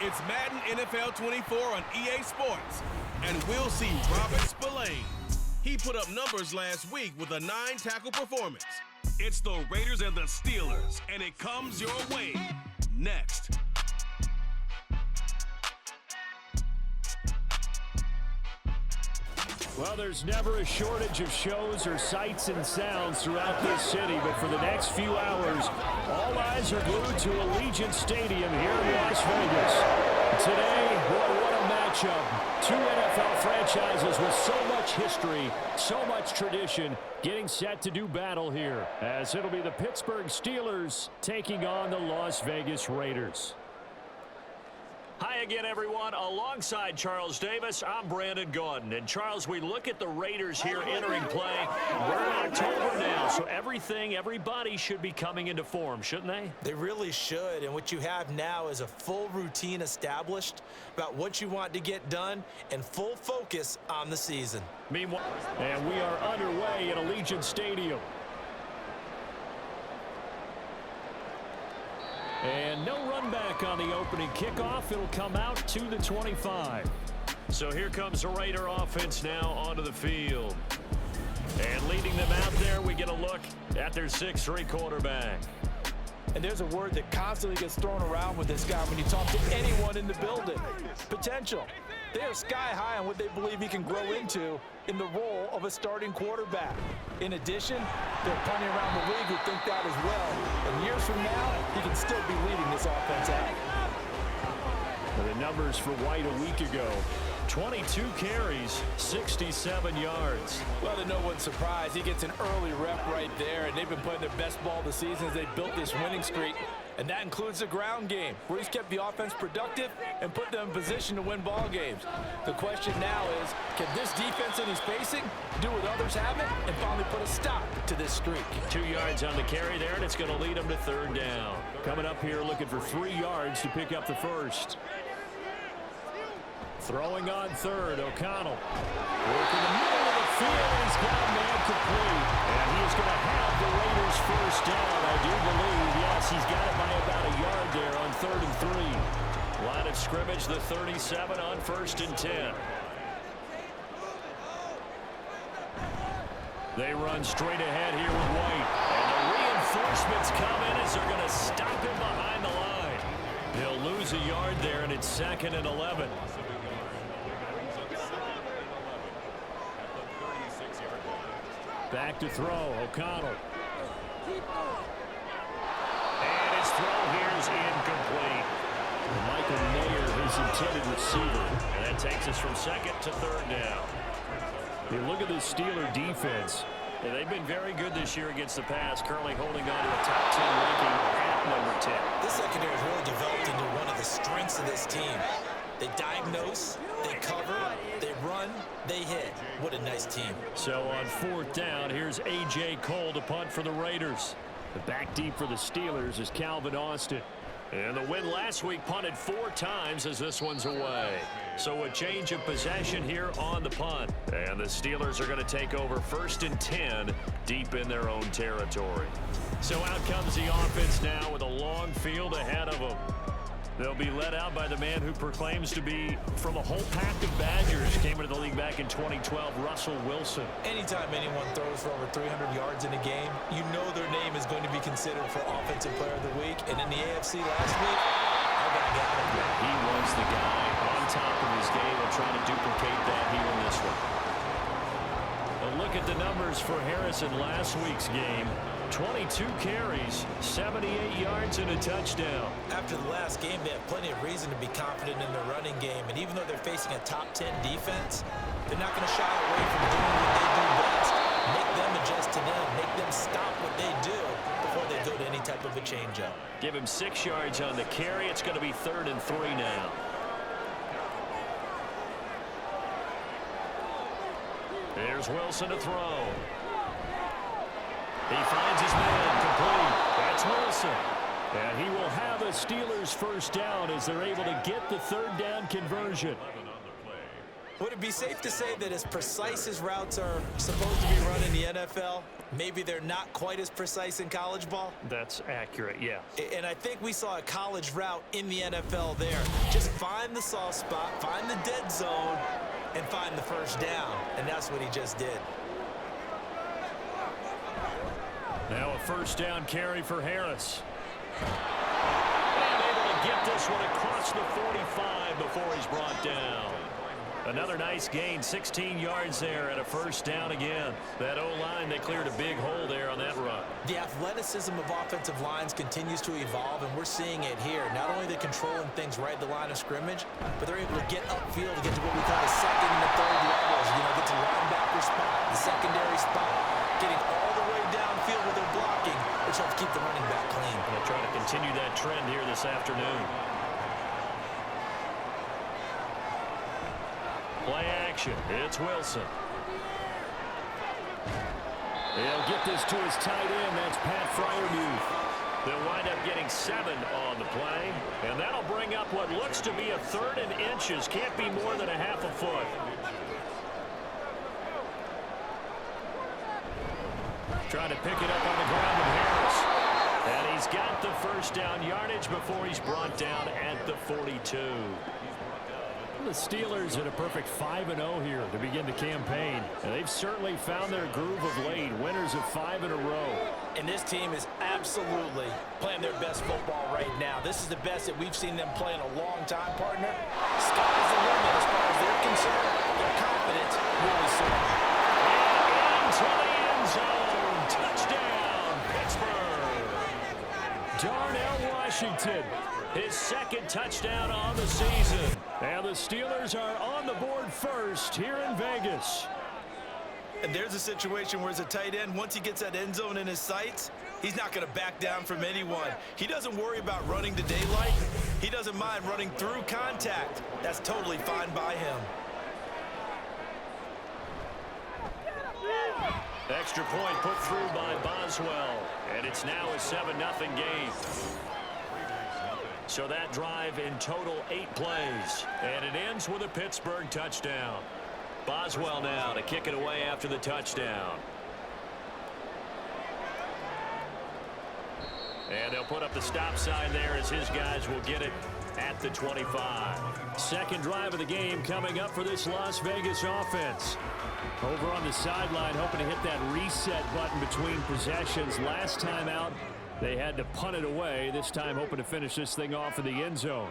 It's Madden NFL 24 on EA Sports, and we'll see Robert Spillane. He put up numbers last week with a 9-tackle performance. It's the Raiders and the Steelers, and it comes your way next. Well, there's never a shortage of shows or sights and sounds throughout this city, but for the next few hours, all eyes are glued to Allegiant Stadium here in Las Vegas. Today, boy, what a matchup. Two NFL franchises with so much history, so much tradition, getting set to do battle here, as it'll be the Pittsburgh Steelers taking on the Las Vegas Raiders. Hi again, everyone. Alongside Charles Davis, I'm Brandon Gaudin. And, Charles, we look at the Raiders here entering play. We're in October now, so everybody should be coming into form, shouldn't they? They really should. And what you have now is a full routine established about what you want to get done and full focus on the season. Meanwhile, and we are underway at Allegiant Stadium. And no run back on the opening kickoff. It'll come out to the 25. So here comes the Raider offense now onto the field. And leading them out there, we get a look at their 6'3" quarterback. And there's a word that constantly gets thrown around with this guy when you talk to anyone in the building. Potential. They are sky high on what they believe he can grow into in the role of a starting quarterback. In addition, there are plenty around the league who think that as well. And years from now, he can still be leading this offense out. The numbers for White a week ago. 22 carries, 67 yards. Well, to no one's surprise, he gets an early rep right there, and they've been playing their best ball this season as they built this winning streak. And that includes the ground game, where he's kept the offense productive and put them in position to win ball games. The question now is, can this defense that he's facing do what others haven't and finally put a stop to this streak? 2 yards on the carry there, and it's going to lead them to third down. Coming up here looking for 3 yards to pick up the first. Throwing on third, O'Connell. Working the middle of the field, he's got a man complete. And he's going to have the Raiders first down, I do believe. Yes, he's got it by about a yard there on 3rd and 3. Line of scrimmage, the 37 on 1st and 10. They run straight ahead here with White. And the reinforcements come in as they're going to stop him behind the line. He'll lose a yard there, and it's 2nd and 11. Back to throw, O'Connell. And his throw here is incomplete. Michael Mayer, his intended receiver. And that takes us from 2nd to 3rd down. You look at the Steeler defense. Yeah, they've been very good this year against the pass, currently holding on to a top 10 ranking at number 10. This secondary has really developed into one of the strengths of this team. They diagnose, they cover, they run, they hit. What a nice team. So on 4th down, here's A.J. Cole to punt for the Raiders. The back deep for the Steelers is Calvin Austin. And the win last week punted 4 times as this one's away. So a change of possession here on the punt. And the Steelers are going to take over 1st and 10 deep in their own territory. So out comes the offense now with a long field ahead of them. They'll be led out by the man who proclaims to be from a whole pack of Badgers. Came into the league back in 2012, Russell Wilson. Anytime anyone throws for over 300 yards in a game, you know their name is going to be considered for Offensive Player of the Week. And in the AFC last week, I got him. He was the guy on top of his game. We'll try to duplicate that here in this one. A look at the numbers for Harrison last week's game. 22 carries, 78 yards, and a touchdown. After the last game, they have plenty of reason to be confident in their running game. And even though they're facing a top 10 defense, they're not going to shy away from doing what they do best. Make them adjust to them. Make them stop what they do before they go to any type of a change-up. Give him 6 yards on the carry. It's going to be 3rd and 3 now. There's Wilson to throw. He finds his man complete. That's Wilson. And he will have a Steelers first down as they're able to get the 3rd down conversion. Would it be safe to say that as precise as routes are supposed to be run in the NFL, maybe they're not quite as precise in college ball? That's accurate, yeah. And I think we saw a college route in the NFL there. Just find the soft spot, find the dead zone, and find the first down. And that's what he just did. Now a first down carry for Harris. And able to get this one across the 45 before he's brought down. Another nice gain, 16 yards there and a first down again. That O-line, they cleared a big hole there on that run. The athleticism of offensive lines continues to evolve, and we're seeing it here. Not only are they controlling things right at the line of scrimmage, but they're able to get upfield to get to what we call the second and the third levels. You know, get to the linebacker spot, the secondary spot, getting all the way downfield with their blocking, which helps keep the running back clean. And they'll try to continue that trend here this afternoon. Play action. It's Wilson. They'll get this to his tight end. That's Pat Fryermuth. They'll wind up getting 7 on the play. And that'll bring up what looks to be a 3rd and inches. Can't be more than a half a foot. Trying to pick it up on the ground with Harris. And he's got the first down yardage before he's brought down at the 42. The Steelers at a perfect 5-0 here to begin the campaign. And they've certainly found their groove of late. Winners of 5 in a row. And this team is absolutely playing their best football right now. This is the best that we've seen them play in a long time, partner. Sky's the limit as far as they're concerned. Their confidence really soaring. And into the end zone. Touchdown, Pittsburgh. Darnell Washington. His 2nd touchdown on the season. And the Steelers are on the board first here in Vegas. And there's a situation where as a tight end, once he gets that end zone in his sights, he's not going to back down from anyone. He doesn't worry about running to daylight. He doesn't mind running through contact. That's totally fine by him. Extra point put through by Boswell. And it's now a 7-0 game. So that drive in total 8 plays. And it ends with a Pittsburgh touchdown. Boswell now to kick it away after the touchdown. And they'll put up the stop sign there as his guys will get it at the 25. Second drive of the game coming up for this Las Vegas offense. Over on the sideline, hoping to hit that reset button between possessions. Last time out, they had to punt it away. This time hoping to finish this thing off in the end zone.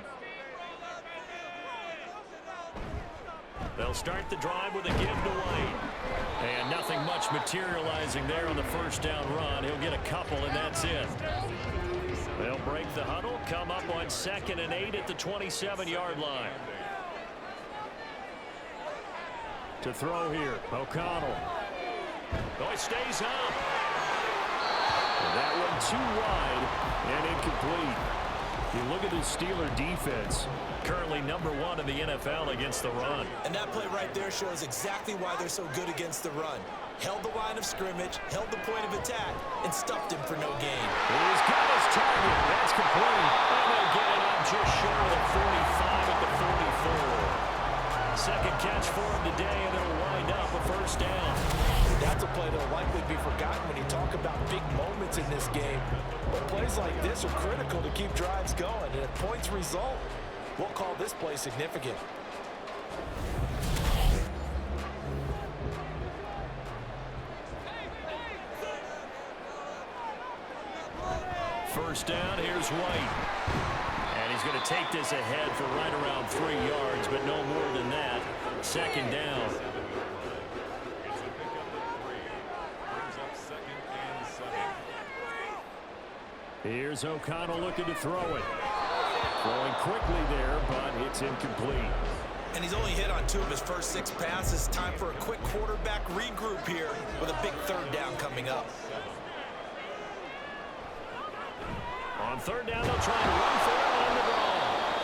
They'll start the drive with a give to White. And nothing much materializing there on the first down run. He'll get a couple, and that's it. They'll break the huddle, come up on 2nd and 8 at the 27-yard line. To throw here, O'Connell. Oh, he stays up. That one too wide and incomplete. You look at the Steeler defense. Currently number 1 in the NFL against the run. And that play right there shows exactly why they're so good against the run. Held the line of scrimmage, held the point of attack, and stuffed him for no gain. He's got his target. That's complete. And they'll get it up just short of the 45 at the 44. Second catch for him today, and it'll wind up a first down. That's a play that will likely be forgotten when you talk about big moments in this game. But plays like this are critical to keep drives going. And if points result, we'll call this play significant. First down, here's White. And he's going to take this ahead for right around 3 yards, but no more than that. Second down. Here's O'Connell looking to throw it. Throwing quickly there, but it's incomplete. And he's only hit on 2 of his first 6 passes. Time for a quick quarterback regroup here with a big third down coming up. On third down, they'll try and run for it on the ball.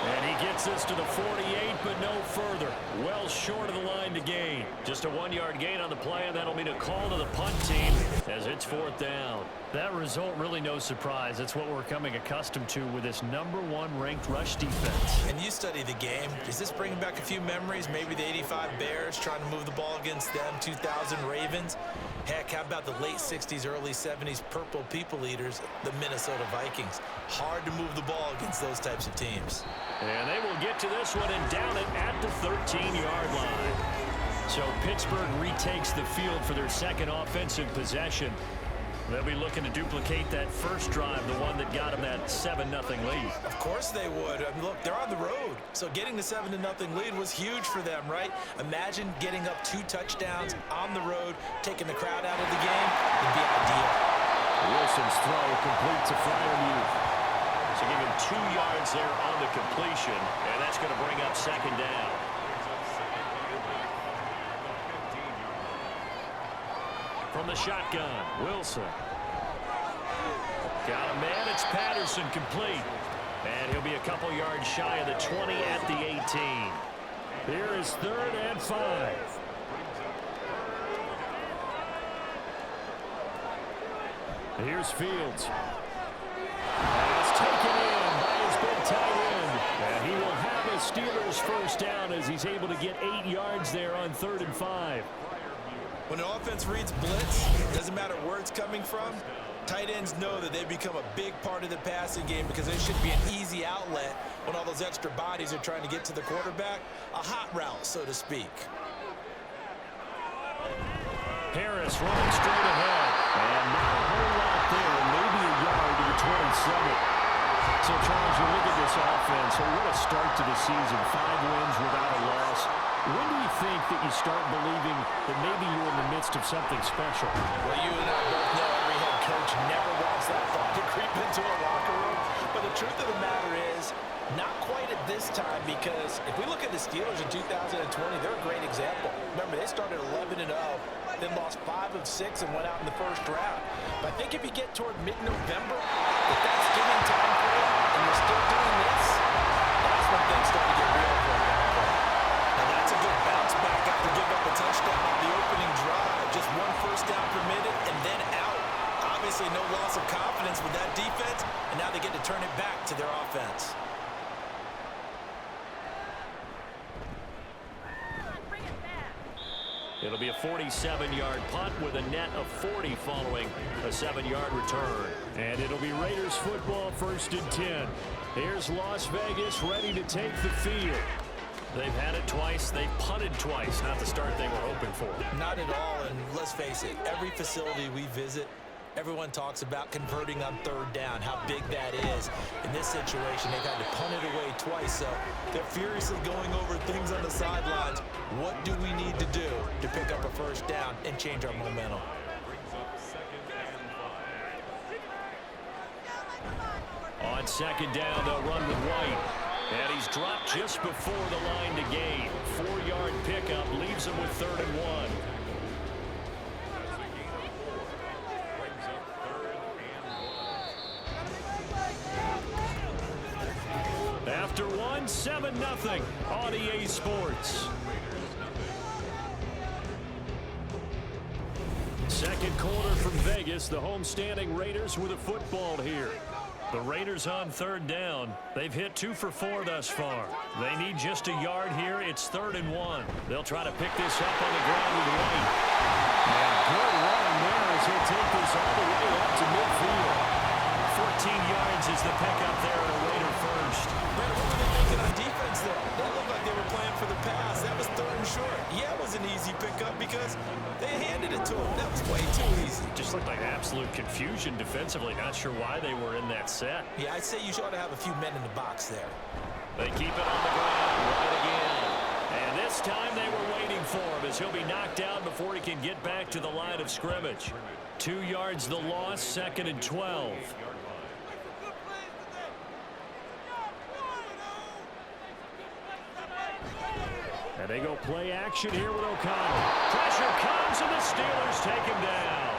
And he gets this to the 48, but no further. Well short of the line to gain. Just a 1-yard gain on the play, and that'll mean a call to the punt team as it's 4th down. That result really no surprise. It's what we're coming accustomed to with this #1 ranked rush defense. And you study the game. Is this bringing back a few memories? Maybe the '85 Bears trying to move the ball against them, 2000 Ravens. Heck, how about the late 60s, early 70s purple people eaters, the Minnesota Vikings? Hard to move the ball against those types of teams. And they will get to this one and down it at the 13-yard line. So Pittsburgh retakes the field for their second offensive possession. They'll be looking to duplicate that first drive, the one that got them that 7-0 lead. Of course they would. I mean, look, they're on the road. So getting the 7-0 lead was huge for them, right? Imagine getting up 2 touchdowns on the road, taking the crowd out of the game. It'd be ideal. Wilson's throw complete to Freiermuth. So give him 2 yards there on the completion, and that's going to bring up second down. From the shotgun, Wilson. Got a man, it's Patterson, complete. And he'll be a couple yards shy of the 20 at the 18. Here is 3rd and 5. Here's Fields. That's taken in by his big tight end. And he will have a Steelers first down as he's able to get 8 yards there on 3rd and 5. When an offense reads blitz, doesn't matter where it's coming from, tight ends know that they become a big part of the passing game because it should be an easy outlet when all those extra bodies are trying to get to the quarterback. A hot route, so to speak. Harris running straight ahead. And not a whole lot there, maybe a yard to the 27. So, Charles, you look at this offense, so what a start to the season. 5 wins without a loss. When do you think that you start believing that maybe you're in the midst of something special? Well, you and I both know every head coach never wants that thought to creep into a locker room. But the truth of the matter is, not quite at this time, because if we look at the Steelers in 2020, they're a great example. Remember, they started 11-0, then lost 5 of 6 and went out in the first round. But I think if you get toward mid-November, the Thanksgiving time frame, and you're still doing this, that's when things start to get real for you. Now, that's a good bounce back after giving up a touchdown on the opening drive. Just 1 first down permitted and then out. Obviously, no loss of confidence with that defense, and now they get to turn it back to their offense. It'll be a 47-yard punt with a net of 40 following a 7-yard return. And it'll be Raiders football, 1st and 10. Here's Las Vegas ready to take the field. They've had it twice. They've punted twice. Not the start they were hoping for. Not at all, and let's face it, every facility we visit, everyone talks about converting on 3rd down, how big that is. In this situation, they've had to punt it away twice, so they're furiously going over things on the sidelines. What do we need to do to pick up a first down and change our momentum? On 2nd down, they'll run with White. And he's dropped just before the line to gain. 4-yard pickup leaves him with 3rd and 1. After 1, 7-0 on EA Sports. Second quarter from Vegas. The homestanding Raiders with a football here. The Raiders on 3rd down. They've hit 2 for 4 thus far. They need just a yard here. It's 3rd and 1. They'll try to pick this up on the ground with White. And good running there as he'll take this all the way up to midfield. 14 yards is the pickup there at a Raider first. Brad, what were they thinking on defense there? That looked like they were playing for the pass. That was 3rd and short. Yeah, it was an easy pickup because they handed it to him. That was way too easy. Just looked like absolute confusion defensively. Not sure why they were in that set. Yeah, I'd say you ought to have a few men in the box there. They keep it on the ground right again. And this time they were waiting for him as he'll be knocked down before he can get back to the line of scrimmage. 2 yards the loss, 2nd and 12. And they go play action here with O'Connell. Pressure comes and the Steelers take him down.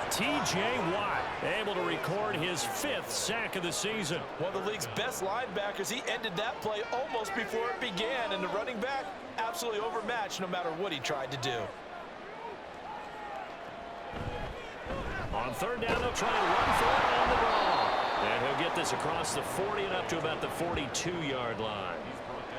T.J. Watt able to record his 5th sack of the season. One of the league's best linebackers. He ended that play almost before it began, and the running back absolutely overmatched no matter what he tried to do. On 3rd down, they'll try and run for it on the ball. And he'll get this across the 40 and up to about the 42-yard line.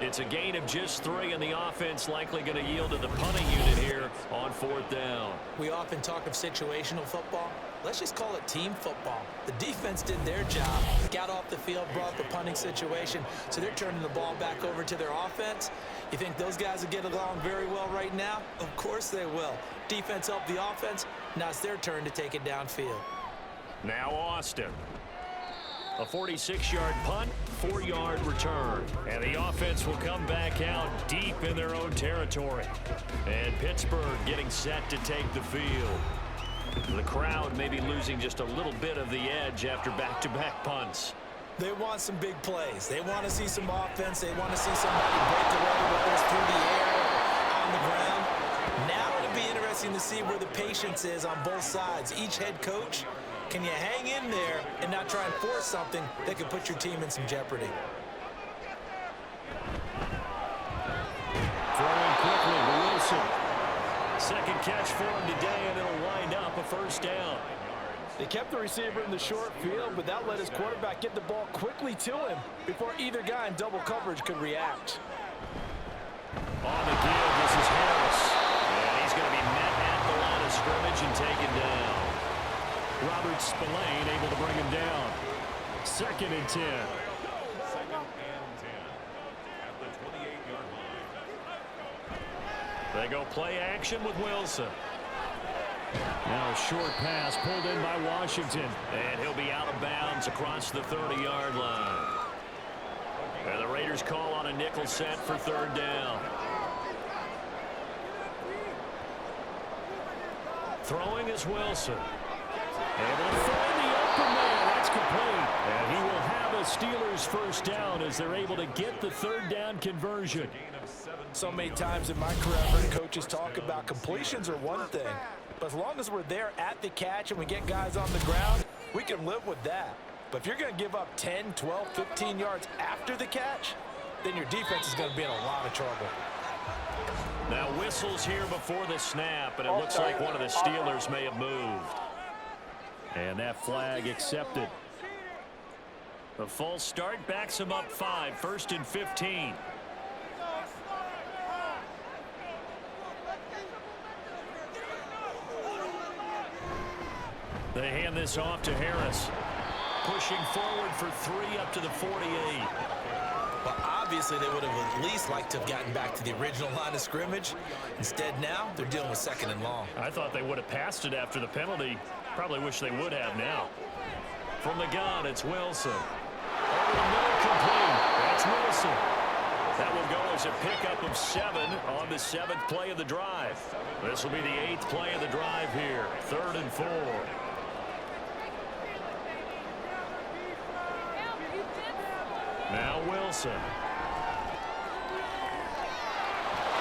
It's a gain of just 3, and the offense likely going to yield to the punting unit here on 4th down. We often talk of situational football. Let's just call it team football. The defense did their job, got off the field, brought up the punting situation, so they're turning the ball back over to their offense. You think those guys will get along very well right now? Of course they will. Defense helped the offense. Now it's their turn to take it downfield. Now Austin. A 46-yard punt, 4-yard return. And the offense will come back out deep in their own territory. And Pittsburgh getting set to take the field. The crowd may be losing just a little bit of the edge after back-to-back punts. They want some big plays. They want to see some offense. They want to see somebody break away, whether it's through the air or on the ground. Now it'll be interesting to see where the patience is on both sides. Each head coach, can you hang in there and not try and force something that could put your team in some jeopardy? Throwing quickly to Wilson. Second catch for him today, and it'll wind up a 1st down. They kept the receiver in the short field, but that let his quarterback get the ball quickly to him before either guy in double coverage could react. On the give, this is Harris. And he's going to be met at the line of scrimmage and taken down. Robert Spillane able to bring him down. 2nd and 10. They go play action with Wilson. Now a short pass pulled in by Washington. And he'll be out of bounds across the 30-yard line. And the Raiders call on a nickel set for 3rd down. Throwing is Wilson. Able to find the open man. That's complete. And he will have a Steelers 1st down as they're able to get the 3rd down conversion. So many times in my career, I've heard coaches talk about completions are one thing. But as long as we're there at the catch and we get guys on the ground, we can live with that. But if you're going to give up 10, 12, 15 yards after the catch, then your defense is going to be in a lot of trouble. Now whistles here before the snap, and it looks like one of the Steelers may have moved. And that flag accepted. The false start backs him up 5, 1st and 15. They hand this off to Harris. Pushing forward for 3 up to the 48. Well, obviously they would have at least liked to have gotten back to the original line of scrimmage. Instead now, they're dealing with 2nd and long. I thought they would have passed it after the penalty. Probably wish they would have now. From the gun, it's Wilson. Over the middle, complete. That's Wilson. That will go as a pickup of 7 on the 7th play of the drive. This will be the 8th play of the drive here. 3rd and 4. Now Wilson.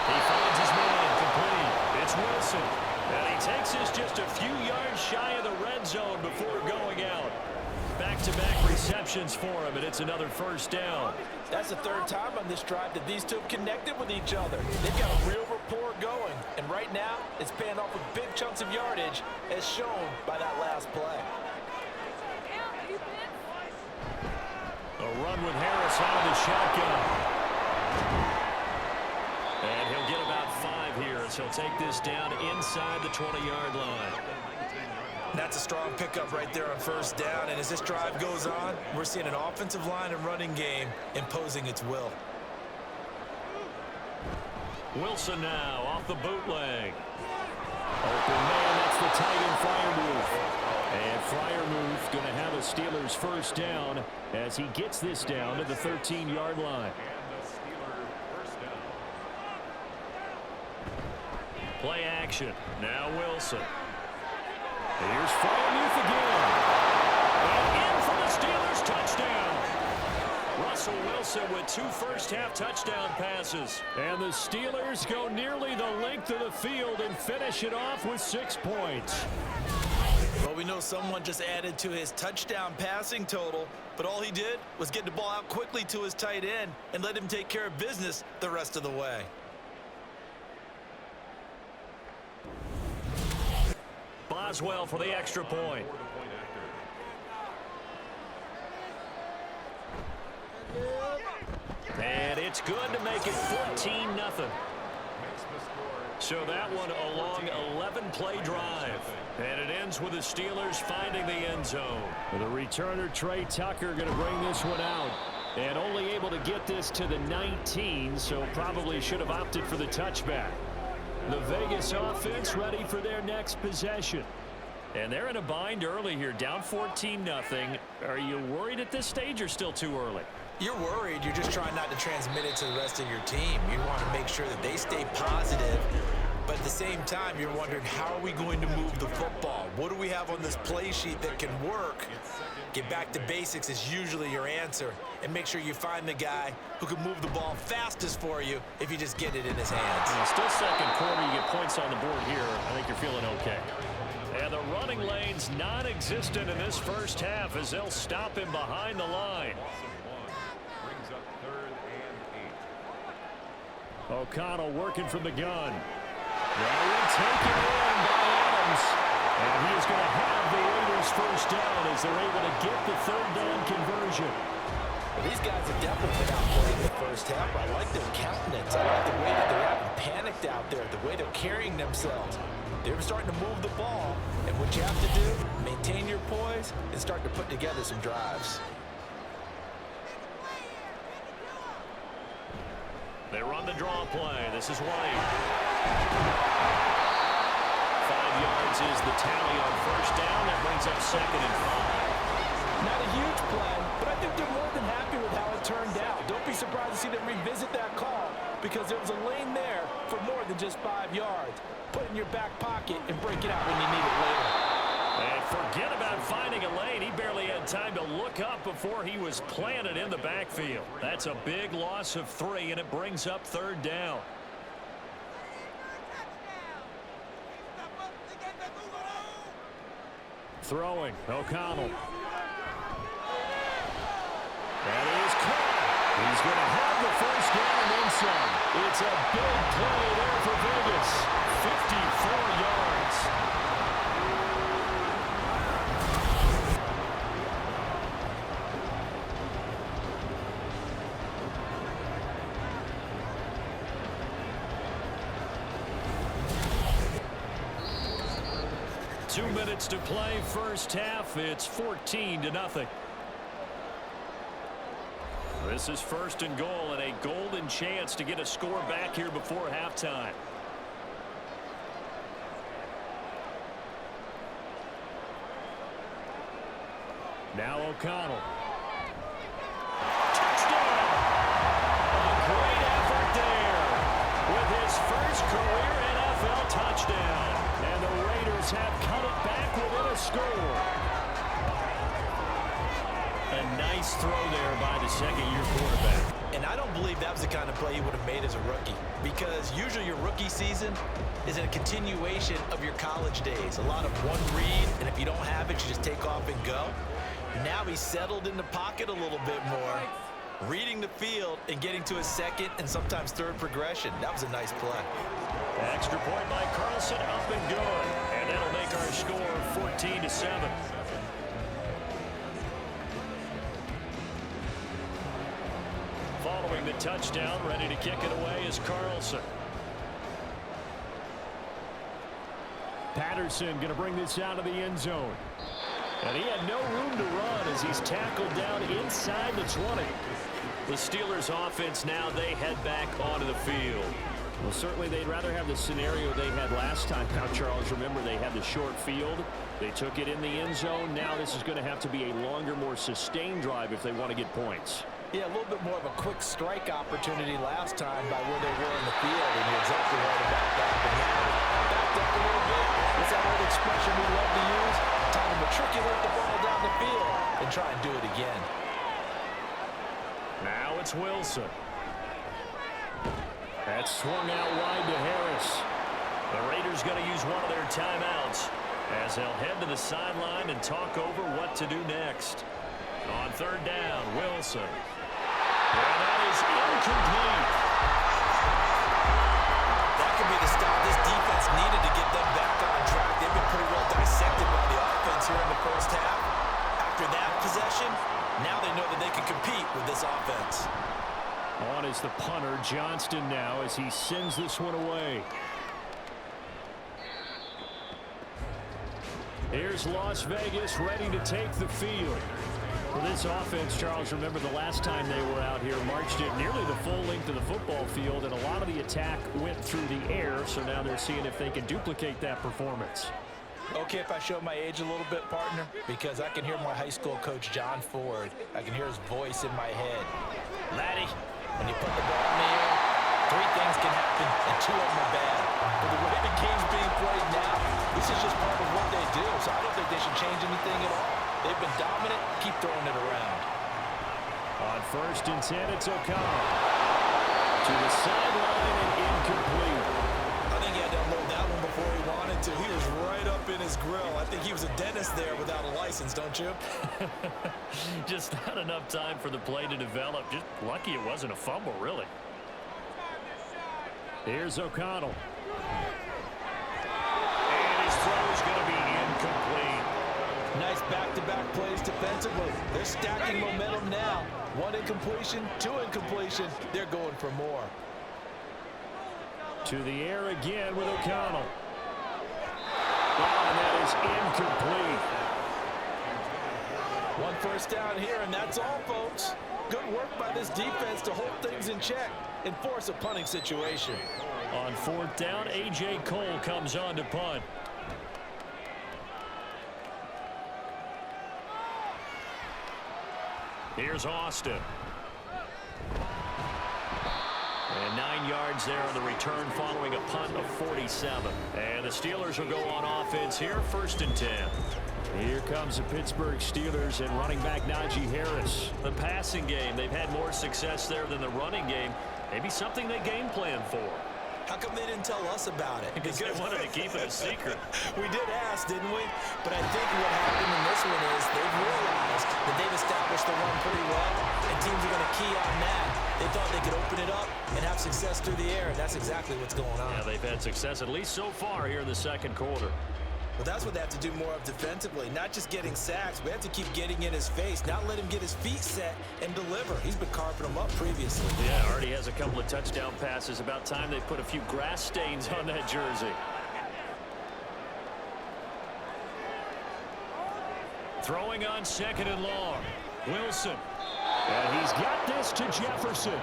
He finds his man complete. It's Wilson. And he takes this just a few yards shy of the red zone before going out. Back-to-back receptions for him, and it's another 1st down. That's the 3rd time on this drive that these two have connected with each other. They've got a real rapport going. And right now, it's paying off with big chunks of yardage, as shown by that last play. A run with Harris out of the shotgun. And he'll get about 5 here as he'll take this down inside the 20-yard line. That's a strong pickup right there on 1st down. And as this drive goes on, we're seeing an offensive line and running game imposing its will. Wilson now off the bootleg. Open man, that's the tight end Freiermuth. And Freiermuth going to have a Steelers 1st down as he gets this down to the 13-yard line. Play action. Now Wilson. Here's Freiermuth again. And in for the Steelers touchdown. Russell Wilson with 2 first-half touchdown passes. And the Steelers go nearly the length of the field and finish it off with 6 points. Well, we know someone just added to his touchdown passing total, but all he did was get the ball out quickly to his tight end and let him take care of business the rest of the way. Boswell for the extra point. And it's good to make it 14-0. So that one a long 11-play drive. And it ends with the Steelers finding the end zone. The returner, Trey Tucker, going to bring this one out. And only able to get this to the 19, so probably should have opted for the touchback. The Vegas offense ready for their next possession. And they're in a bind early here, down 14-0. Are you worried at this stage or still too early? You're worried. You're just trying not to transmit it to the rest of your team. You want to make sure that they stay positive. But at the same time, you're wondering, how are we going to move the football? What do we have on this play sheet that can work? Get back to basics is usually your answer. And make sure you find the guy who can move the ball fastest for you if you just get it in his hands. And still second quarter, you get points on the board here. I think you're feeling okay. And the running lane's non-existent in this first half as they'll stop him behind the line. O'Connell working from the gun. Now taken in by Adams. And he is going to have the Raiders first down as they're able to get the third down conversion. Well, these guys have definitely been outplayed in the first half. I like their countenance. I like the way that they haven't panicked out there, the way they're carrying themselves. They're starting to move the ball. And what you have to do, maintain your poise and start to put together some drives. They run the draw play. This is White. 5 yards is the tally on first down. That brings up 2nd and 5. Not a huge play, but I think they're more than happy with how it turned out. Don't be surprised to see them revisit that call because there was a lane there for more than just 5 yards. Put it in your back pocket and break it out when you need it later. And forget about finding a lane. He barely had time to look up before he was planted in the backfield. That's a big loss of 3, and it brings up 3rd down. Throwing, O'Connell. That is caught. He's going to have the first down and then some. It's a big play there for Vegas. 54 yards. 2 minutes to play first half. It's 14-0. This is 1st and goal and a golden chance to get a score back here before halftime. Now O'Connell. Touchdown! A great effort there with his first career NFL touchdown. And the Raiders have cut it back within a score. A nice throw there by the second-year quarterback. And I don't believe that was the kind of play he would have made as a rookie, because usually your rookie season is a continuation of your college days. A lot of one read, and if you don't have it, you just take off and go. Now he's settled in the pocket a little bit more, reading the field and getting to his second and sometimes third progression. That was a nice play. Extra point by Carlson, up and good. And that'll make our score 14-7. Following the touchdown, ready to kick it away is Carlson. Patterson going to bring this out of the end zone. And he had no room to run as he's tackled down inside the 20. The Steelers offense now, they head back onto the field. Well, certainly they'd rather have the scenario they had last time. Now, Charles, remember they had the short field. They took it in the end zone. Now this is going to have to be a longer, more sustained drive if they want to get points. Yeah, a little bit more of a quick strike opportunity last time by where they were in the field, and you're exactly right about that. But now, backed up a little bit. It's that old expression we love to use. Time to matriculate the ball down the field and try and do it again. Now it's Wilson. That's swung out wide to Harris. The Raiders going to use one of their timeouts as they'll head to the sideline and talk over what to do next. On third down, Wilson. And that is incomplete. That could be the stop this defense needed to get them back on track. They've been pretty well dissected by the offense here in the first half. After that possession, now they know that they can compete with this offense. On is the punter, Johnston, now as he sends this one away. Here's Las Vegas ready to take the field. For this offense, Charles, remember the last time they were out here, marched it nearly the full length of the football field, and a lot of the attack went through the air, so now they're seeing if they can duplicate that performance. Okay, if I show my age a little bit, partner, because I can hear my high school coach, John Ford. I can hear his voice in my head. Laddie, when you put the ball in the air, 3 things can happen, and 2 of them are bad. But the way the game's being played now, this is just part of what they do, so I don't think they should change anything at all. They've been dominant. Keep throwing it around. On 1st and 10, it's O'Connell. To the sideline and incomplete. I think he had to unload that one before he wanted to. He was right up in his grill. I think he was a dentist there without a license, don't you? Just not enough time for the play to develop. Just lucky it wasn't a fumble, really. Here's O'Connell. And his throw is going to be incomplete. Nice back-to-back plays defensively. They're stacking momentum now. 1 incompletion, 2 incompletion. They're going for more. To the air again with O'Connell. And that is incomplete. 1 first down here, and that's all, folks. Good work by this defense to hold things in check and force a punting situation. On 4th down, A.J. Cole comes on to punt. Here's Austin. And 9 yards there on the return following a punt of 47. And the Steelers will go on offense here, 1st and 10. Here comes the Pittsburgh Steelers and running back Najee Harris. The passing game, they've had more success there than the running game. Maybe something they game plan for. How come they didn't tell us about it? Because they wanted to keep it a secret. We did ask, didn't we? But I think what happened in this one is they've realized that they've established the run pretty well, and teams are going to key on that. They thought they could open it up and have success through the air, and that's exactly what's going on. Yeah, they've had success at least so far here in the 2nd quarter. Well, that's what they have to do more of defensively, not just getting sacks. We have to keep getting in his face, not let him get his feet set and deliver. He's been carving them up previously. Yeah, already has a couple of touchdown passes. About time they put a few grass stains on that jersey. Throwing on 2nd and long. Wilson. And he's got this to Jefferson.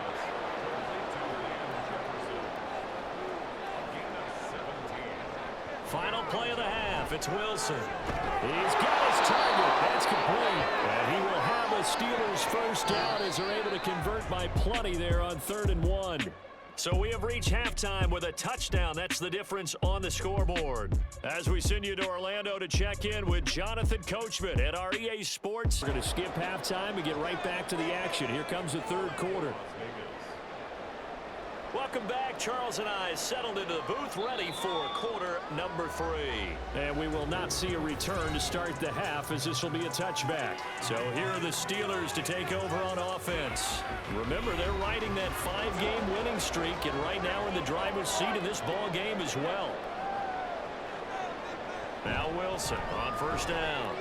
Final play of the half. It's Wilson. He's got his target. That's complete. And he will have a Steelers 1st down as they're able to convert by plenty there on 3rd and 1. So we have reached halftime with a touchdown. That's the difference on the scoreboard. As we send you to Orlando to check in with Jonathan Coachman at our EA Sports. We're going to skip halftime and get right back to the action. Here comes the 3rd quarter. Welcome back. Charles and I settled into the booth ready for quarter number 3. And we will not see a return to start the half as this will be a touchback. So here are the Steelers to take over on offense. Remember, they're riding that 5-game winning streak and right now in the driver's seat in this ball game as well. Now Wilson on 1st down.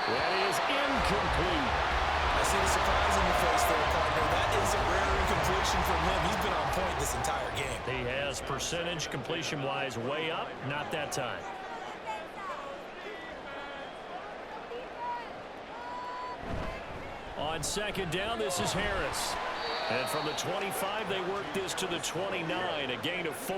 That is incomplete. I see the surprise in your face there, partner. That is a rare incompletion from him. He's been on point this entire game. He has percentage completion-wise way up. Not that time. On 2nd down, this is Harris. And from the 25, they work this to the 29, a gain of 4.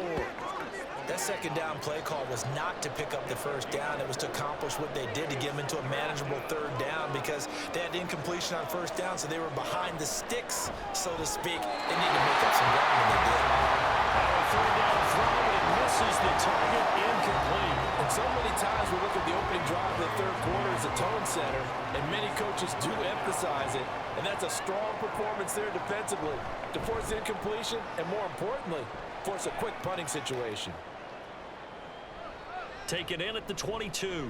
That 2nd down play call was not to pick up the 1st down. It was to accomplish what they did to get them into a manageable 3rd down because they had incompletion on 1st down, so they were behind the sticks, so to speak. They need to make up some ground, and they did. Now a 3rd down throw, but it misses the target, incomplete. And so many times we look at the opening drive of the 3rd quarter as a tone setter, and many coaches do emphasize it, and that's a strong performance there defensively to force incompletion and, more importantly, force a quick punting situation. Taken in at the 22.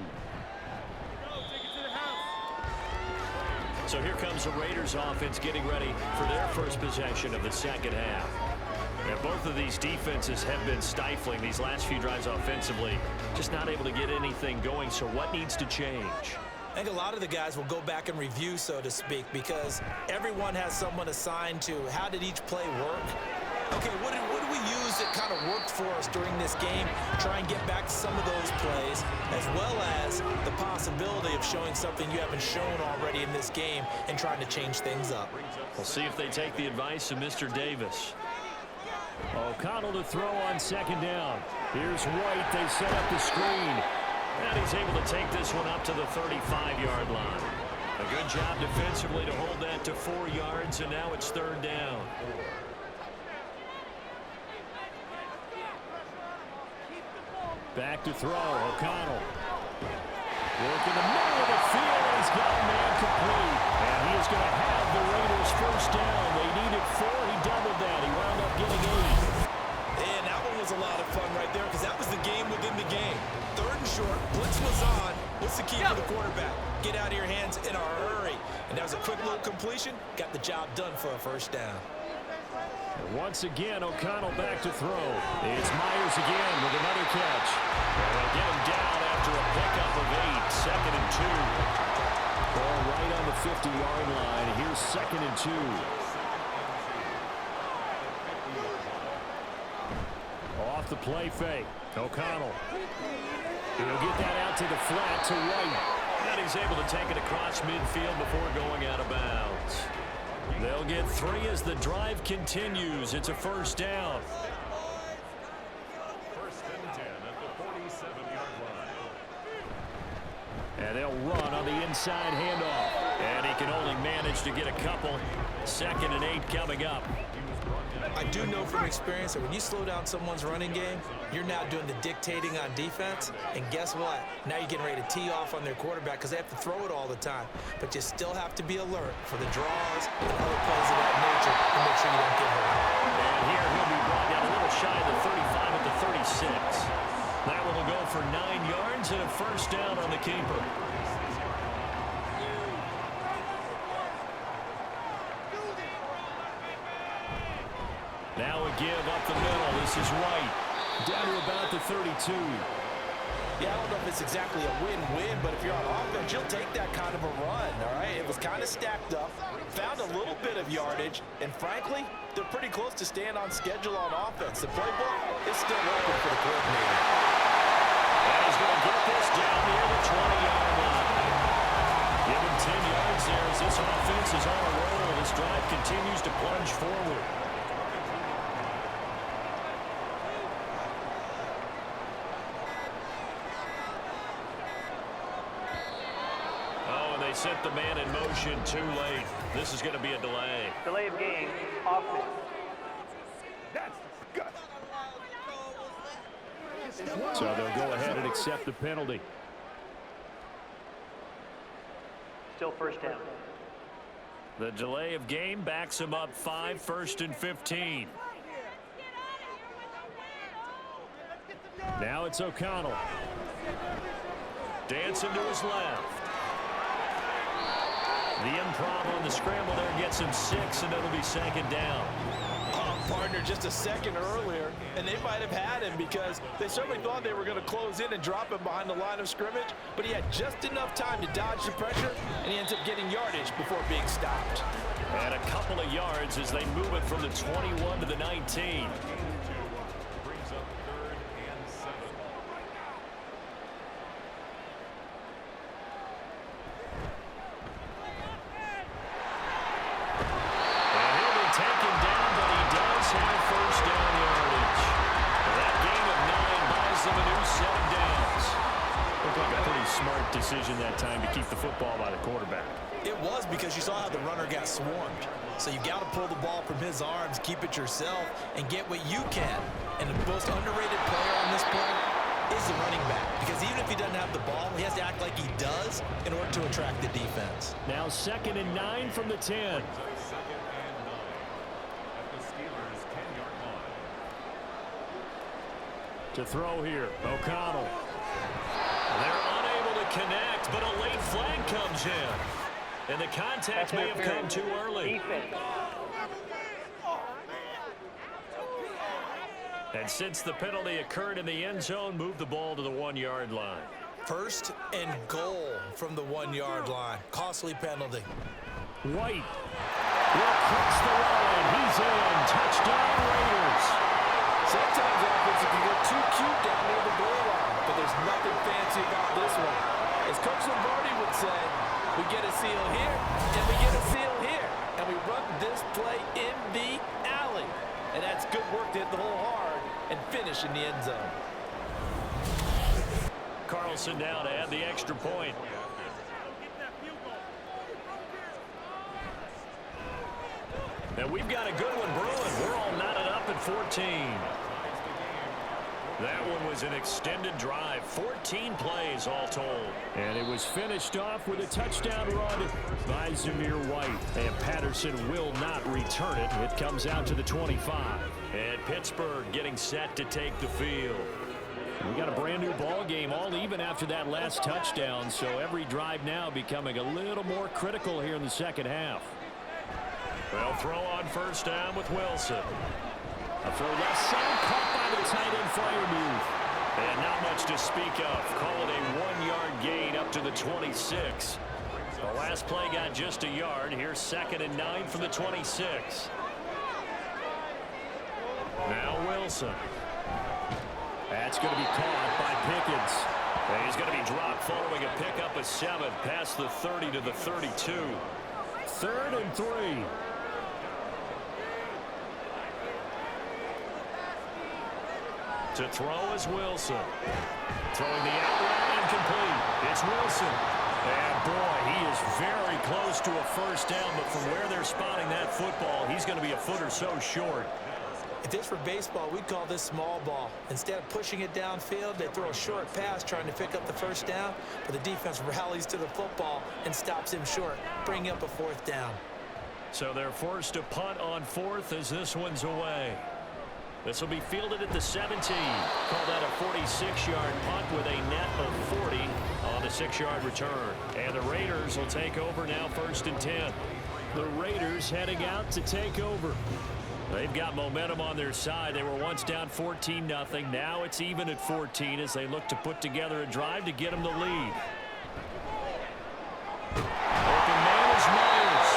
So here comes the Raiders offense getting ready for their first possession of the 2nd half. And both of these defenses have been stifling these last few drives offensively. Just not able to get anything going, so what needs to change? I think a lot of the guys will go back and review, so to speak, because everyone has someone assigned to how did each play work. Okay, what did we use that kind of worked for us during this game? Try and get back to some of those plays, as well as the possibility of showing something you haven't shown already in this game and trying to change things up. We'll see if they take the advice of Mr. Davis. O'Connell to throw on second down. Here's White. They set up the screen. And he's able to take this one up to the 35-yard line. A good job defensively to hold that to 4 yards, and now it's third down. Back to throw. O'Connell. Work in the middle of the field. He's got a man complete. And he is going to have the Raiders first down. They needed 4. He doubled that. He wound up getting 8. And that one was a lot of fun right there because that was the game within the game. Third and short, blitz was on. What's the key for the quarterback? Get out of your hands in a hurry. And that was a quick little completion. Got the job done for a first down. And once again, O'Connell back to throw. It's Myers again with another catch. And they'll get him down after a pickup of 8. Second and 2. Ball right on the 50-yard line. Here's second and 2. Off the play fake. O'Connell. He'll get that out to the flat to White. And he's able to take it across midfield before going out of bounds. They'll get 3 as the drive continues. It's a first down. First and 10 at the 47-yard line. And they'll run on the inside handoff. And he can only manage to get a couple. Second and 8 coming up. I do know from experience that when you slow down someone's running game, you're now doing the dictating on defense. And guess what? Now you're getting ready to tee off on their quarterback because they have to throw it all the time. But you still have to be alert for the draws and other plays of that nature to make sure you don't get hurt. And here he'll be brought down a little shy of the 35 at the 36. That one will go for 9 yards and a first down on the keeper. Now a give up the middle. This is White. Down to about the 32. Yeah, I don't know if it's exactly a win-win, but if you're on offense, you'll take that kind of a run, all right? It was kind of stacked up, found a little bit of yardage, and frankly, they're pretty close to staying on schedule on offense. The playbook is still open for the coordinator. And he's going to get this down near the 20-yard line. Give him 10 yards there as this offense is on a roll. This drive continues to plunge forward. They set the man in motion too late. This is going to be a delay. Delay of game, offense. So they'll go ahead and accept the penalty. Still first down. The delay of game backs him up 5, first and 15. Now it's O'Connell. Dancing to his left. The improv on the scramble there gets him 6, and it'll be second down. Partner just a second earlier, and they might have had him because they certainly thought they were going to close in and drop him behind the line of scrimmage, but he had just enough time to dodge the pressure, and he ends up getting yardage before being stopped. And a couple of yards as they move it from the 21 to the 19. Brings up 3rd and 7. Taken down, but he does have first down yardage. That gain of 9 buys them a new set of downs. Looked like a pretty smart decision that time to keep the football by the quarterback. It was because you saw how the runner got swarmed. So you got to pull the ball from his arms, keep it yourself, and get what you can. And the most underrated player on this play is the running back. Because even if he doesn't have the ball, he has to act like he does in order to attract the defense. Now 2nd and 9 from the 10. To throw here, O'Connell. They're unable to connect, but a late flag comes in. And the contact may have come too early. Defense. And since the penalty occurred in the end zone, move the ball to the 1-yard line. First and goal from the 1-yard line. Costly penalty. White will cross the line. He's in. Touchdown, Raiders. Sometimes offense can get too cute down near the goal line, but there's nothing fancy about this one. As Coach Lombardi would say, we get a seal here, and we get a seal here, and we run this play in the alley. And that's good work to hit the hole hard and finish in the end zone. Carlson now to add the extra point. And we've got a good one brewing. We're all knotted up at 14. That one was an extended drive. 14 plays all told. And it was finished off with a touchdown run by Zamir White. And Patterson will not return it. It comes out to the 25. And Pittsburgh getting set to take the field. We got a brand new ball game, all even after that last touchdown. So every drive now becoming a little more critical here in the second half. They'll throw on first down with Wilson. A throw left side, caught by the tight end Freiermuth. And not much to speak of. Call it a 1-yard gain up to the 26. The last play got just a yard. Here's 2nd and 9 from the 26. Now Wilson. That's going to be caught by Pickens. And he's going to be dropped following a pickup of 7 past the 30 to the 32. 3rd and 3. To throw is Wilson. Throwing the out route incomplete. It's Wilson. And boy, he is very close to a first down, but from where they're spotting that football, he's going to be a foot or so short. If this were baseball, we'd call this small ball. Instead of pushing it downfield, they throw a short pass trying to pick up the first down, but the defense rallies to the football and stops him short, bringing up a 4th down. So they're forced to punt on 4th as this one's away. This will be fielded at the 17. Call that a 46-yard punt with a net of 40 on the 6-yard return. And the Raiders will take over now 1st and 10. The Raiders heading out to take over. They've got momentum on their side. They were once down 14-0. Now it's even at 14 as they look to put together a drive to get them the lead. Open man is Myers.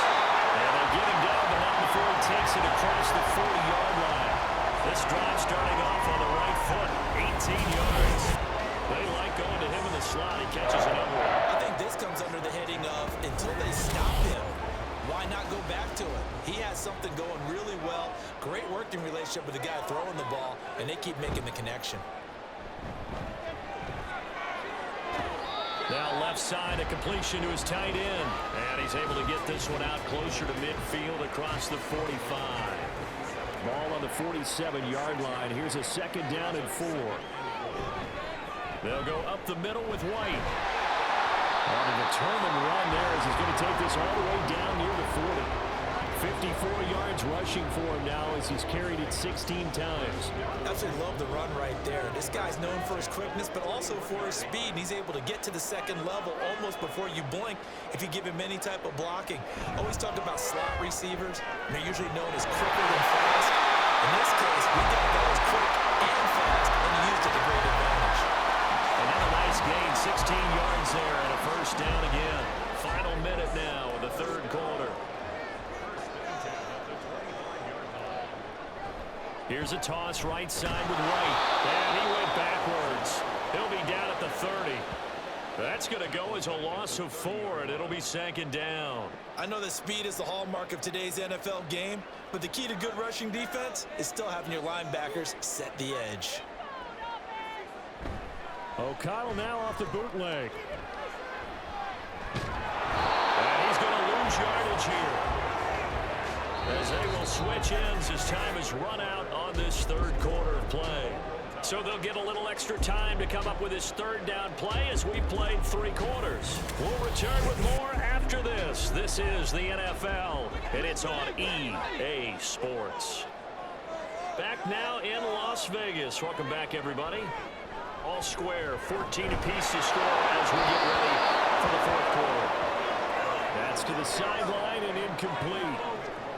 And they get him down, but not before he takes it across the 40-yard line. This drive starting off on the right foot. 18 yards. They like going to him in the slot. He catches another one. I think this comes under the heading of until they stop him, why not go back to it? He has something going really well. Great working relationship with the guy throwing the ball, and they keep making the connection. Now left side, a completion to his tight end. And he's able to get this one out closer to midfield across the 45. Ball on the 47-yard line. Here's a 2nd down and 4. They'll go up the middle with White. On a determined run there as he's going to take this all the way down near the 40. 54 yards rushing for him now as he's carried it 16 times. Absolutely love the run right there. This guy's known for his quickness, but also for his speed. And he's able to get to the 2nd level almost before you blink if you give him any type of blocking. Always talk about slot receivers. They're usually known as quicker than fast. In this case, we got guys quick and fast, and he used it to great advantage. Another nice gain, 16 yards there, and a first down again. Final minute now of the 3rd quarter. Here's a toss right side with White. And he went backwards. He'll be down at the 30. That's going to go as a loss of 4, and it'll be 2nd down. I know that speed is the hallmark of today's NFL game, but the key to good rushing defense is still having your linebackers set the edge. O'Connell now off the bootleg. And he's going to lose yardage here, as they will switch ends as time is run out on this 3rd quarter of play. So they'll get a little extra time to come up with his 3rd down play as we played 3 quarters. We'll return with more after this. This is the NFL, and it's on EA Sports. Back now in Las Vegas. Welcome back, everybody. All square, 14 apiece to score as we get ready for the 4th quarter. That's to the sideline and incomplete.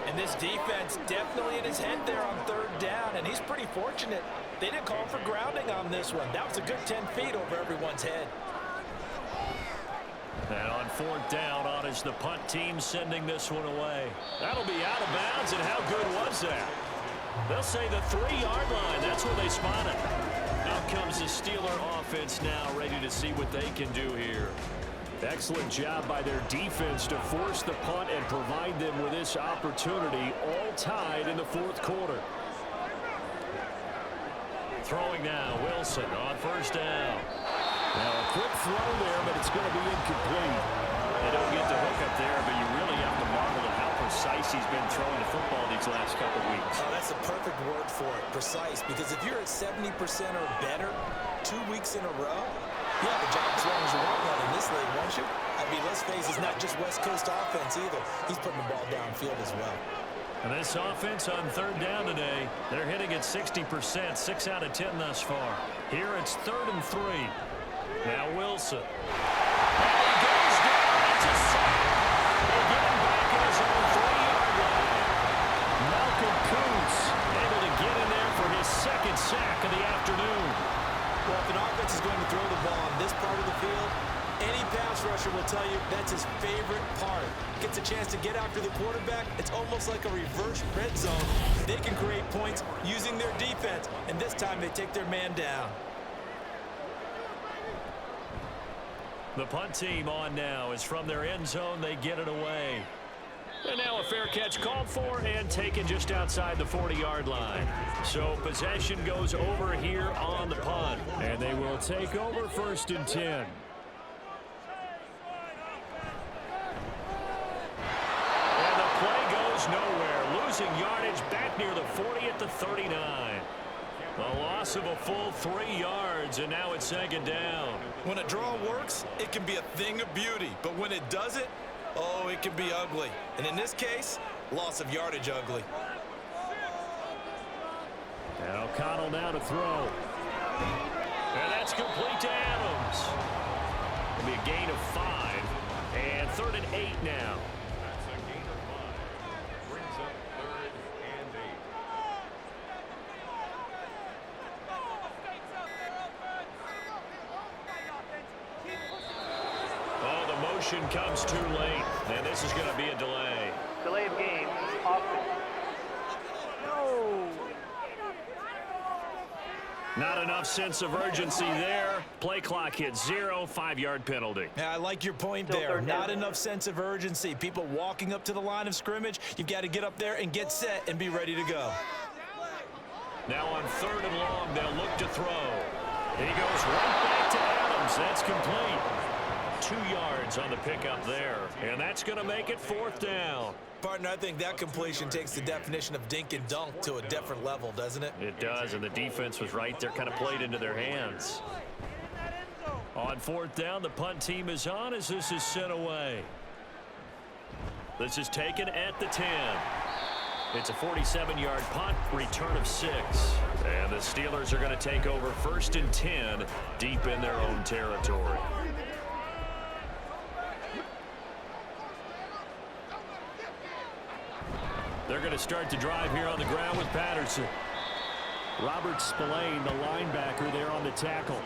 And this defense definitely in his head there on 3rd down, and he's pretty fortunate. They didn't call for grounding on this one. That was a good 10 feet over everyone's head. And on fourth down, on is the punt team sending this one away. That'll be out of bounds, and how good was that? They'll say the 3-yard line. That's where they spot it. Out comes the Steeler offense now, ready to see what they can do here. Excellent job by their defense to force the punt and provide them with this opportunity, all tied in the fourth quarter. Throwing now, Wilson on first down. Now a quick throw there, but it's going to be incomplete. They don't get the hook up there, but you really have to marvel at how precise he's been throwing the football these last couple weeks. Oh, that's the perfect word for it, precise. Because if you're at 70% or better 2 weeks in a row, you have a job as long as you want one in this league, won't you? I mean, let's face it, it's not just West Coast offense either. He's putting the ball downfield as well. And this offense on third down today, they're hitting at 60%, 6 out of 10 thus far. Here it's 3rd and 3. Now Wilson. And he goes down. It's a sack. They get him back at his own 3-yard line. Malcolm Kuntz able to get in there for his 2nd sack of the afternoon. Well, if an offense is going to throw the ball on this part of the field, any pass rusher will tell you that's his favorite part. Gets a chance to get after the quarterback. It's almost like a reverse red zone. They can create points using their defense, and this time they take their man down. The punt team on now is from their end zone. They get it away. And now a fair catch called for and taken just outside the 40-yard line. So possession goes over here on the punt. And they will take over 1st and 10. And the play goes nowhere. Losing yardage back near the 40 at the 39. A loss of a full 3 yards, and now it's 2nd down. When a draw works, it can be a thing of beauty. But when it doesn't, oh, it can be ugly. And in this case, loss of yardage ugly. And O'Connell now to throw. And that's complete to Adams. It'll be a gain of 5. And 3rd and 8 now. That's a gain of 5. Brings up 3rd and 8. Oh, the motion comes too late. And this is going to be a delay. Delay of game, offense. Not enough sense of urgency there. Play clock hits 0, 5-yard penalty. Yeah, I like your point Still there. third down. Not enough sense of urgency. People walking up to the line of scrimmage, you've got to get up there and get set and be ready to go. Now on 3rd and long, they'll look to throw. And he goes right back to Adams. That's complete. 2 yards on the pickup there. And that's going to make it 4th down. Partner, I think that completion takes the definition of dink and dunk to a different level, doesn't it? It does, and the defense was right there, kind of played into their hands. On 4th down, the punt team is on as this is sent away. This is taken at the 10. It's a 47-yard punt, return of 6. And the Steelers are going to take over 1st and 10 deep in their own territory. They're going to start the drive here on the ground with Patterson. Robert Spillane, the linebacker, there on the tackle.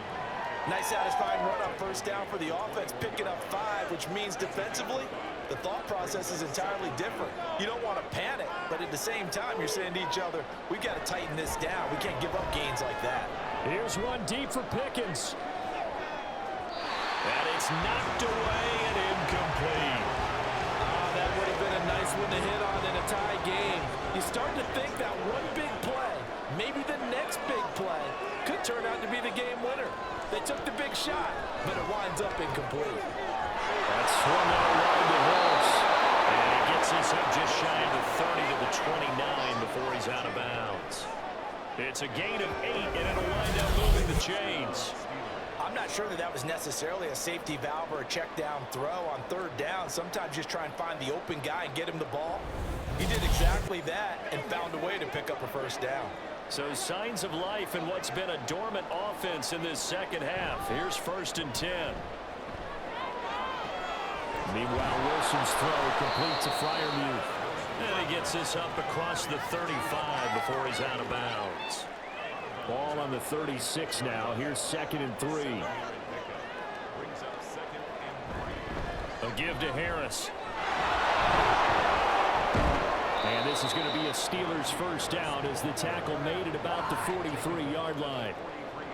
Nice satisfying run on 1st down for the offense, picking up 5, which means defensively, the thought process is entirely different. You don't want to panic, but at the same time, you're saying to each other, we've got to tighten this down. We can't give up gains like that. Here's one deep for Pickens. And it's knocked away and incomplete. That would have been a nice one to hit on in a tie game. You start to think that one big play, maybe the next big play, could turn out to be the game winner. They took the big shot, but it winds up incomplete. That's swung out wide to Hurts. And he gets this up just shy of the 30 to the 29 before he's out of bounds. It's a gain of 8, and it'll wind up moving the chains. I'm not sure that was necessarily a safety valve or a check down throw on 3rd down. Sometimes just try and find the open guy and get him the ball. He did exactly that and found a way to pick up a 1st down. So signs of life in what's been a dormant offense in this 2nd half. Here's 1st and 10. Meanwhile, Wilson's throw complete to Freiermuth. And he gets this up across the 35 before he's out of bounds. Ball on the 36 now. Here's 2nd and 3. Brings up 2nd and 3. A give to Harris. And this is going to be a Steelers first down as the tackle made at about the 43-yard line.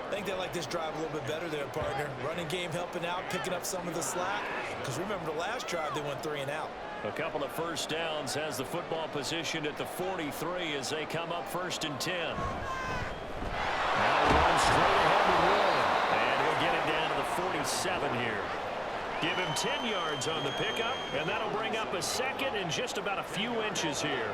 I think they like this drive a little bit better there, partner. Running game helping out, picking up some of the slack. Because remember the last drive, they went 3 and out. A couple of first downs, has the football position at the 43 as they come up 1st and 10. Now run straight ahead to Wood. And he'll get it down to the 47 here. Give him 10 yards on the pickup, and that'll bring up a second and just about a few inches here.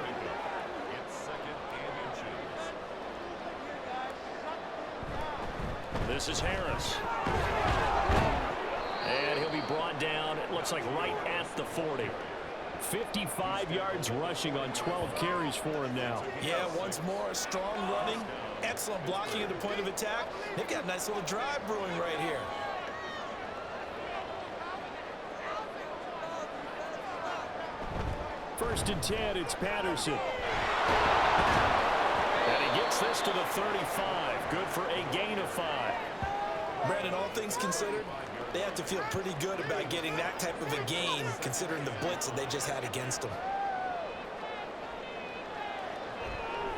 This is Harris. And he'll be brought down, it looks like right at the 40. 55 yards rushing on 12 carries for him now. Yeah, once more, strong running, excellent blocking at the point of attack. They've got a nice little drive brewing right here. First and 10, it's Patterson. And he gets this to the 35. Good for a gain of 5. Brandon, all things considered, they have to feel pretty good about getting that type of a gain considering the blitz that they just had against them.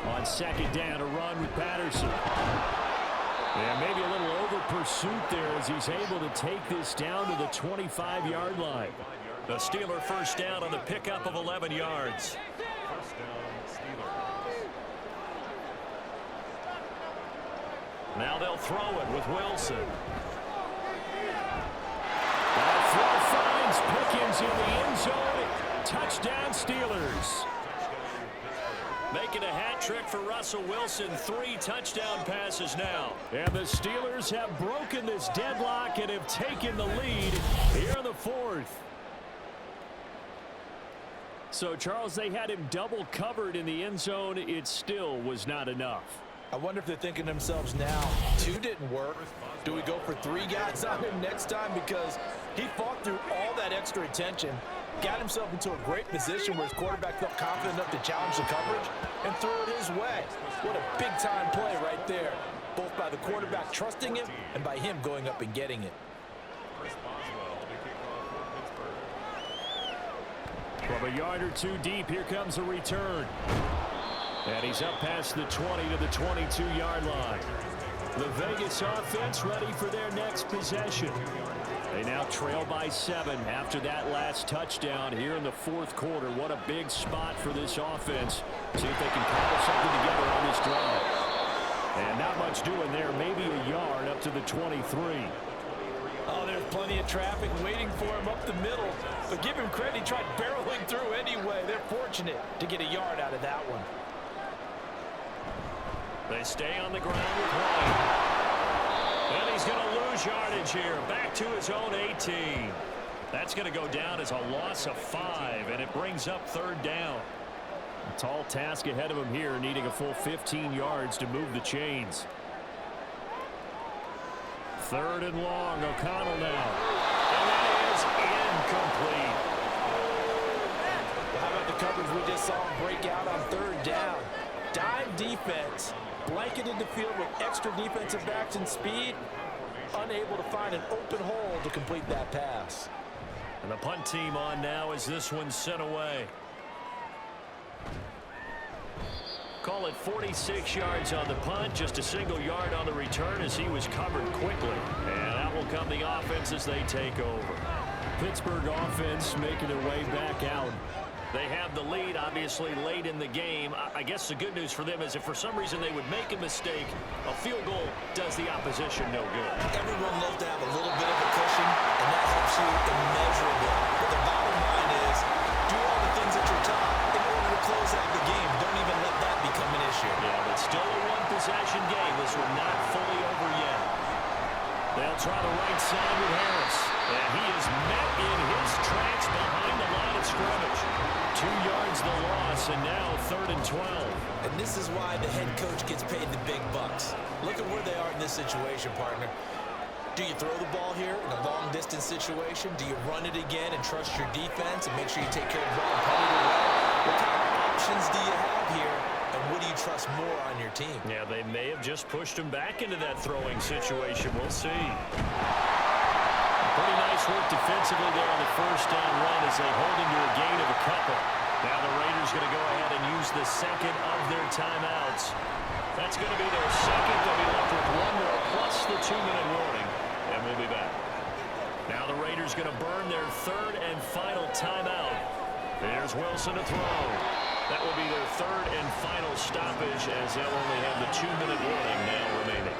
On second down, a run with Patterson. And maybe a little over pursuit there as he's able to take this down to the 25-yard line. The Steeler first down on the pickup of 11 yards. Now they'll throw it with Wilson. That throw finds Pickens in the end zone. Touchdown Steelers. Making a hat trick for Russell Wilson. 3 touchdown passes now. And the Steelers have broken this deadlock and have taken the lead here in the 4th. So, Charles, they had him double covered in the end zone. It still was not enough. I wonder if they're thinking to themselves now, 2 didn't work. Do we go for 3 guys on him next time? Because he fought through all that extra attention, got himself into a great position where his quarterback felt confident enough to challenge the coverage and threw it his way. What a big-time play right there, both by the quarterback trusting him and by him going up and getting it. From a yard or 2 deep, here comes a return. And he's up past the 20 to the 22-yard line. The Vegas offense ready for their next possession. They now trail by 7 after that last touchdown here in the 4th quarter. What a big spot for this offense. See if they can cobble something together on this drive. And not much doing there. Maybe a yard up to the 23. Oh, there's plenty of traffic waiting for him up the middle. But give him credit, he tried barreling through anyway. They're fortunate to get a yard out of that one. They stay on the ground with White. And he's going to lose yardage here. Back to his own 18. That's going to go down as a loss of 5, and it brings up 3rd down. A tall task ahead of him here, needing a full 15 yards to move the chains. 3rd and long, O'Connell now. And that is incomplete. Well, how about the coverage we just saw him break out on 3rd down? Dime defense, blanketed the field with extra defensive backs and speed, unable to find an open hole to complete that pass. And the punt team on now as this one's sent away. Call it 46 yards on the punt, just a single yard on the return as he was covered quickly. And that will come the offense as they take over. Pittsburgh offense making their way back out. They have the lead, obviously, late in the game. I guess the good news for them is if for some reason they would make a mistake, a field goal does the opposition no good. Everyone loves to have a little bit of a cushion, and that helps you immeasurably. But the bottom line is, do all the things that you're taught in order to close out the game. Don't even let that become an issue. Yeah, but still a one-possession game. This one not fully over yet. They'll try the right side with Harris. And he is met in his tracks behind the line of scrimmage. 2 yards the loss, and now 3rd and 12. And this is why the head coach gets paid the big bucks. Look at where they are in this situation, partner. Do you throw the ball here in a long-distance situation? Do you run it again and trust your defense and make sure you take care of the ball and punt it away? What kind of options do you have here, and what do you trust more on your team? Yeah, they may have just pushed him back into that throwing situation. We'll see. Pretty nice Nice work defensively there on the first down run as they hold into a gain of a couple. Now the Raiders going to go ahead and use the second of their timeouts. That's going to be their second. They'll be left with one more plus the 2-minute warning, and we'll be back. Now the Raiders going to burn their third and final timeout. There's Wilson to throw. That will be their third and final stoppage as they'll only have the 2-minute warning now remaining.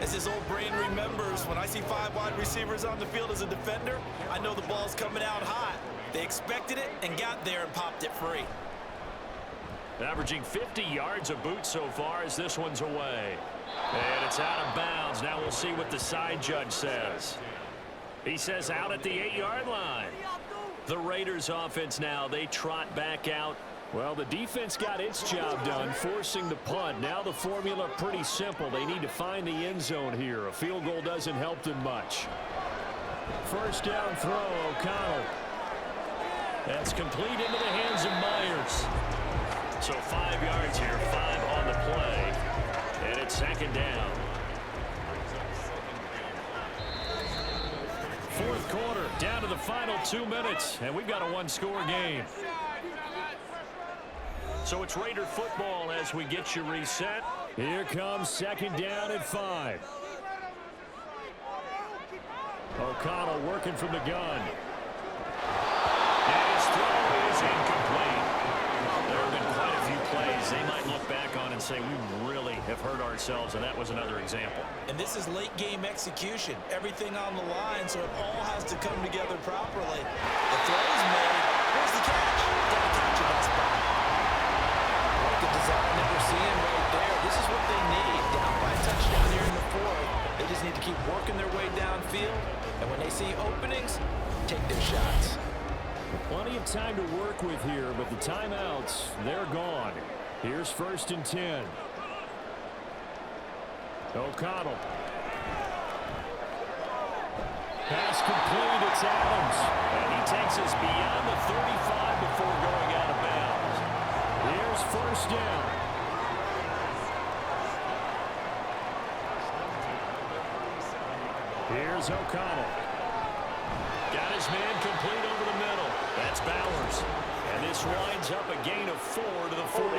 As his old brain remembers, when I see 5 wide receivers on the field as a defender, I know the ball's coming out hot. They expected it and got there and popped it free. Averaging 50 yards a boot so far as this one's away. And it's out of bounds. Now we'll see what the side judge says. He says out at the 8-yard line. The Raiders offense now, they trot back out. Well, the defense got its job done, forcing the punt. Now the formula pretty simple. They need to find the end zone here. A field goal doesn't help them much. First down throw, O'Connell. That's complete into the hands of Myers. So 5 yards here, 5 on the play. And it's second down. Fourth quarter, down to the final 2 minutes, and we've got a one-score game. So it's Raider football as we get you reset. Here comes second down at 5. O'Connell working from the gun. And his throw is incomplete. There have been quite a few plays they might look back on and say, we really have hurt ourselves, and that was another example. And this is late game execution. Everything on the line, so it all has to come together properly. The throw's made. Where's the catch? Got to catch in that spot. Like the design that we're seeing right there. This is what they need. Down by a touchdown here in the fourth. They just need to keep working their way downfield. And when they see openings, take their shots. Plenty of time to work with here, but the timeouts, they're gone. Here's first and 10. O'Connell. Pass complete, it's Adams. And he takes us beyond the 35 before going out of bounds. Here's first down. Here's O'Connell. Got his man complete over the middle. That's Bowers. And this winds up a gain of 4 to the 41.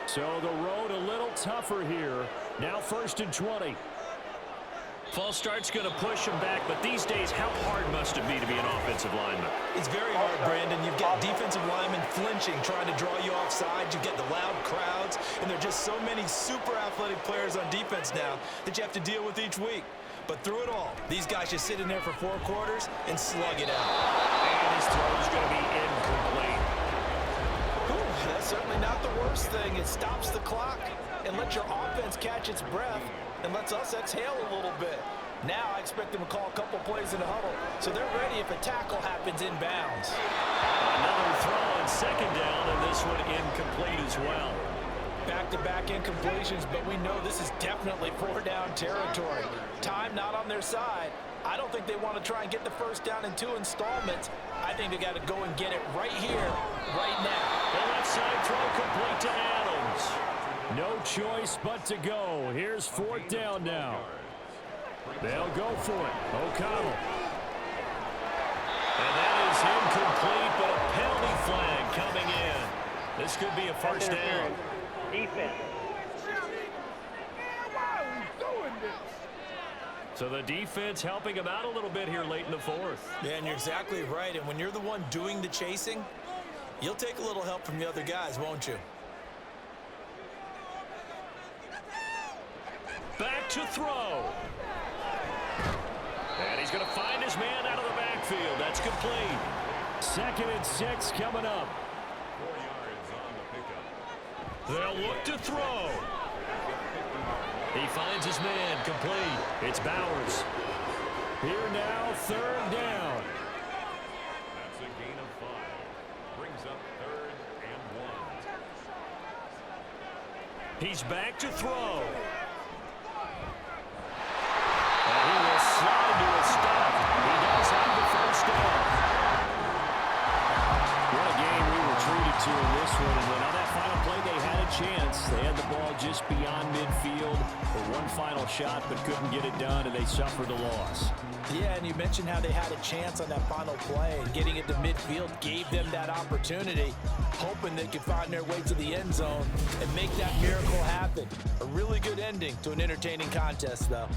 So the road a little tougher here. Now first and 20. False start's going to push him back, but these days, how hard must it be to be an offensive lineman? It's very hard, Brandon. You've got defensive linemen flinching, trying to draw you offside. You get the loud crowds, and there are just so many super athletic players on defense now that you have to deal with each week. But through it all, these guys just sit in there for 4 quarters and slug it out. And his throw's going to be incomplete. Whew, that's certainly not the worst thing. It stops the clock and lets your offense catch its breath and lets us exhale a little bit. Now I expect them to call a couple plays in the huddle, so they're ready if a tackle happens inbounds. Another throw on second down, and this one incomplete as well. Back-to-back incompletions, but we know this is definitely 4-down territory. Time not on their side. I don't think they want to try and get the first down in 2 installments. I think they got to go and get it right here, right now. The left side throw complete to Adams. No choice but to go. Here's 4th down now. They'll go for it. O'Connell. And that is incomplete, but a penalty flag coming in. This could be a first down. Defense. So the defense helping him out a little bit here late in the 4th. Yeah, and you're exactly right. And when you're the one doing the chasing, you'll take a little help from the other guys, won't you? Back to throw. And he's going to find his man out of the backfield. That's complete. 2nd and 6 coming up. 4 yards on the pickup. They'll look to throw. He finds his man complete. It's Bowers. Here now, 3rd down. That's a gain of 5. Brings up 3rd and 1. He's back to throw. And he will slide to a stop. He does have the first down. What a game we were treated to here in this one. And on that final play, they had a chance. They had the ball just beyond midfield for one final shot, but couldn't get it done, and they suffered a loss. Yeah, and you mentioned how they had a chance on that final play. Getting it to midfield gave them that opportunity, hoping they could find their way to the end zone and make that miracle happen. A really good ending to an entertaining contest, though.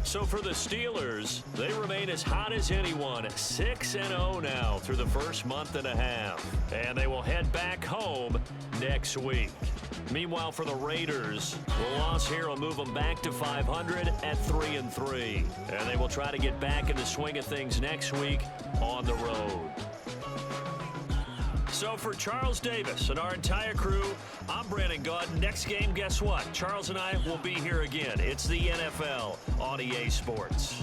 So for the Steelers, they remain as hot as anyone, 6-0 now through the first month and a half. And they will head back home next week. Meanwhile, for the Raiders, the loss here will move them back to 500 at 3-3. And they will try to get back in the swing of things next week on the road. So for Charles Davis and our entire crew, I'm Brandon Gaud. Next game, guess what? Charles and I will be here again. It's the NFL on EA Sports.